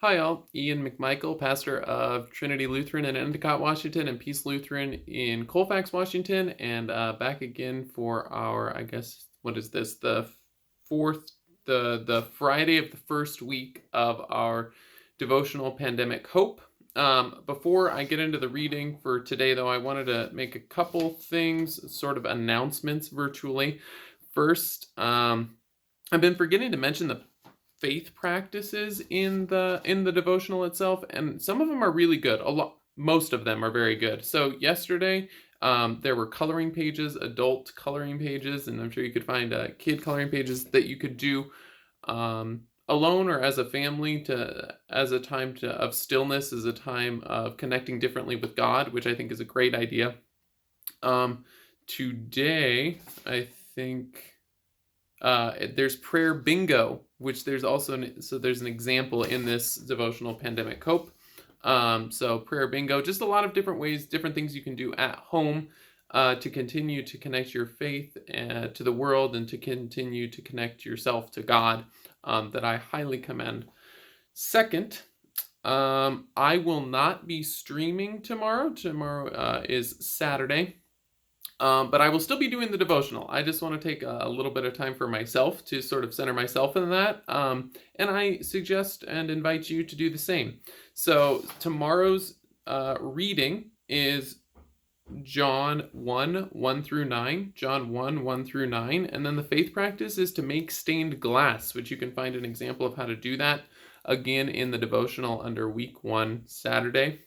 Hi, all. Ian McMichael, pastor of Trinity Lutheran in Endicott, Washington, and Peace Lutheran in Colfax, Washington, and back again for our, I guess, what is this? Fourth, the Friday of the first week of our devotional Pandemic Hope. Before I get into the reading for today, though, I wanted to make a couple things, sort of announcements virtually. First, I've been forgetting to mention the faith practices in the devotional itself, and some of them are really good. Most of them are very good. So yesterday, there were coloring pages, adult coloring pages, and I'm sure you could find kid coloring pages that you could do alone or as a family, to as a time of stillness, as a time of connecting differently with God, which I think is a great idea. Today, I think there's prayer bingo, which there's also there's an example in this devotional Pandemic Hope. So prayer bingo, just a lot of different ways, different things you can do at home to continue to connect your faith to the world and to continue to connect yourself to God, that I highly commend. Second, I will not be streaming tomorrow. Tomorrow is Saturday. But I will still be doing the devotional. I just want to take a little bit of time for myself to sort of center myself in that. And I suggest and invite you to do the same. So tomorrow's reading is John 1, 1 through 9. John 1, 1 through 9. And then the faith practice is to make stained glass, which you can find an example of how to do that again in the devotional under week 1, Saturday.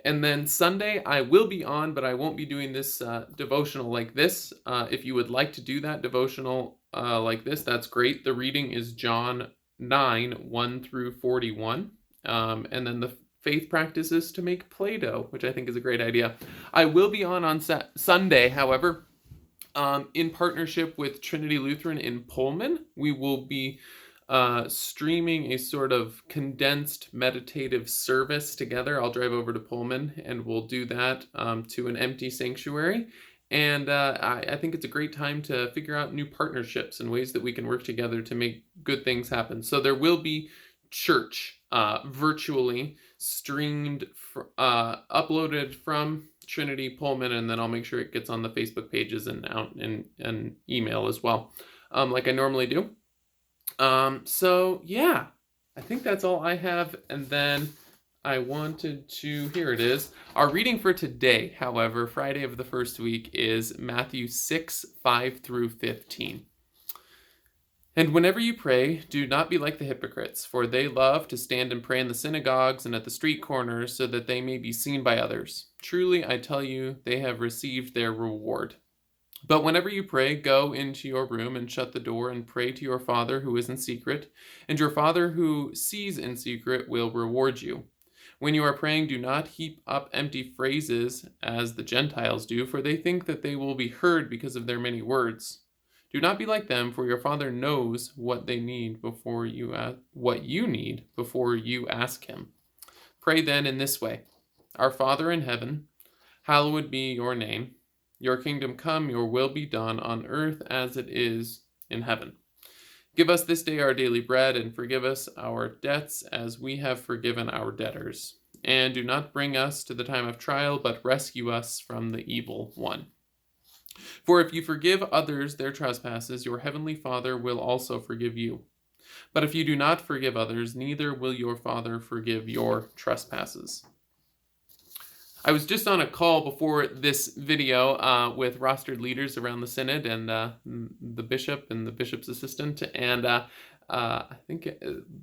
And then Sunday, I will be on, but I won't be doing this devotional like this. If you would like to do that devotional like this, that's great. The reading is John 9, 1 through 41. And then the faith practice is to make Play-Doh, which I think is a great idea. I will be on Sunday, however, in partnership with Trinity Lutheran in Pullman. We will be streaming a sort of condensed meditative service together. I'll drive over to Pullman and we'll do that to an empty sanctuary. And I think it's a great time to figure out new partnerships and ways that we can work together to make good things happen. So there will be church virtually streamed, uploaded from Trinity Pullman, and then I'll make sure it gets on the Facebook pages and out in email as well, like I normally do. So yeah, I think that's all I have. And then I wanted to, here it is. Our reading for today, however, Friday of the first week, is Matthew 6, 5 through 15. And whenever you pray, do not be like the hypocrites, for they love to stand and pray in the synagogues and at the street corners so that they may be seen by others. Truly, I tell you, they have received their reward. But whenever you pray, go into your room and shut the door and pray to your Father who is in secret, and your Father who sees in secret will reward you. When you are praying, do not heap up empty phrases as the Gentiles do, for they think that they will be heard because of their many words. Do not be like them, for your Father knows what you need before you ask him. Pray then in this way: Our Father in heaven, hallowed be your name. Your kingdom come, your will be done on earth as it is in heaven. Give us this day our daily bread, and forgive us our debts as we have forgiven our debtors. And do not bring us to the time of trial, but rescue us from the evil one. For if you forgive others their trespasses, your heavenly Father will also forgive you. But if you do not forgive others, neither will your Father forgive your trespasses. I was just on a call before this video with rostered leaders around the synod and the bishop and the bishop's assistant, and I think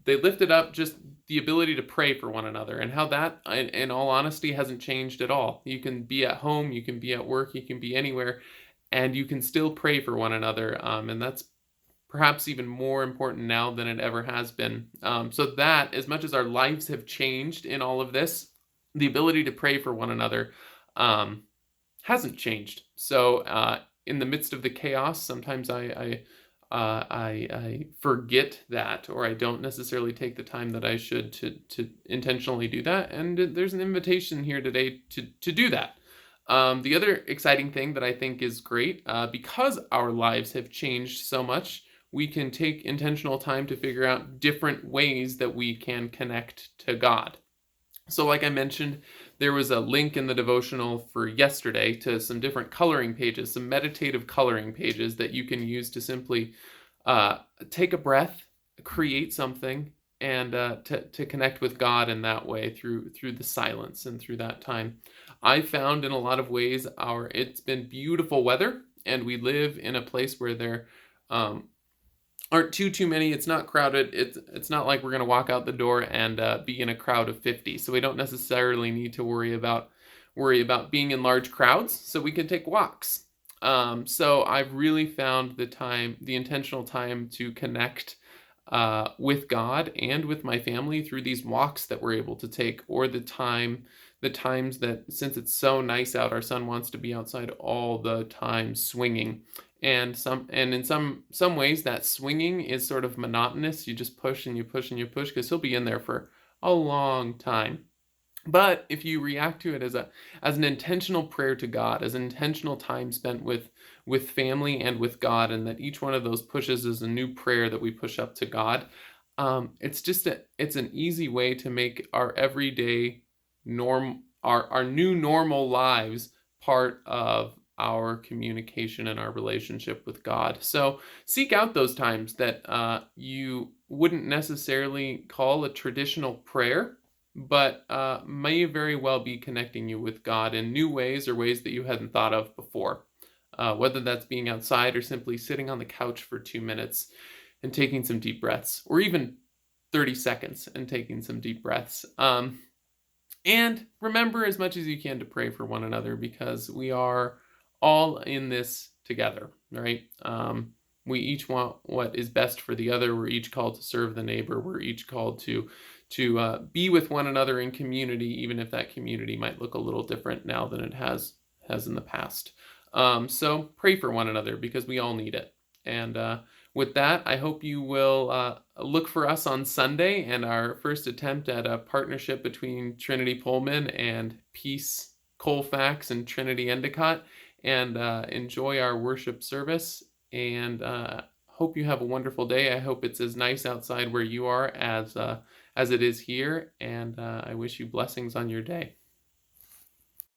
they lifted up just the ability to pray for one another, and how that, in all honesty, hasn't changed at all. You can be at home, you can be at work, you can be anywhere, and you can still pray for one another, and that's perhaps even more important now than it ever has been. So that, as much as our lives have changed in all of this, the ability to pray for one another hasn't changed. So in the midst of the chaos, sometimes I forget that, or I don't necessarily take the time that I should to intentionally do that. And there's an invitation here today to do that. The other exciting thing that I think is great, because our lives have changed so much, we can take intentional time to figure out different ways that we can connect to God. So, like I mentioned, there was a link in the devotional for yesterday to some different coloring pages, some meditative coloring pages that you can use to simply uh, take a breath, create something, and to connect with God in that way through the silence and through that time. I found in a lot of ways it's been beautiful weather, and we live in a place where there um, aren't too many. It's not crowded. It's not like we're gonna walk out the door and be in a crowd of 50. So we don't necessarily need to worry about being in large crowds. So we can take walks. So I've really found the intentional time to connect with God and with my family through these walks that we're able to take, or the times that, since it's so nice out, our son wants to be outside all the time swinging. And in some ways that swinging is sort of monotonous. You just push and you push and you push because he'll be in there for a long time. But if you react to it as an intentional prayer to God, as an intentional time spent with family and with God, and that each one of those pushes is a new prayer that we push up to God, it's an easy way to make our everyday our new normal lives part of our communication and our relationship with God. So seek out those times that you wouldn't necessarily call a traditional prayer, but may very well be connecting you with God in new ways, or ways that you hadn't thought of before. Whether that's being outside or simply sitting on the couch for 2 minutes and taking some deep breaths, or even 30 seconds and taking some deep breaths. And remember as much as you can to pray for one another, because we are all in this together, right? We each want what is best for the other. We're each called to serve the neighbor. We're each called to be with one another in community, even if that community might look a little different now than it has in the past. So pray for one another, because we all need it. And with that, I hope you will look for us on Sunday and our first attempt at a partnership between Trinity Pullman and Peace Colfax and Trinity Endicott, and enjoy our worship service. And hope you have a wonderful day. I hope it's as nice outside where you are as it is here. And I wish you blessings on your day.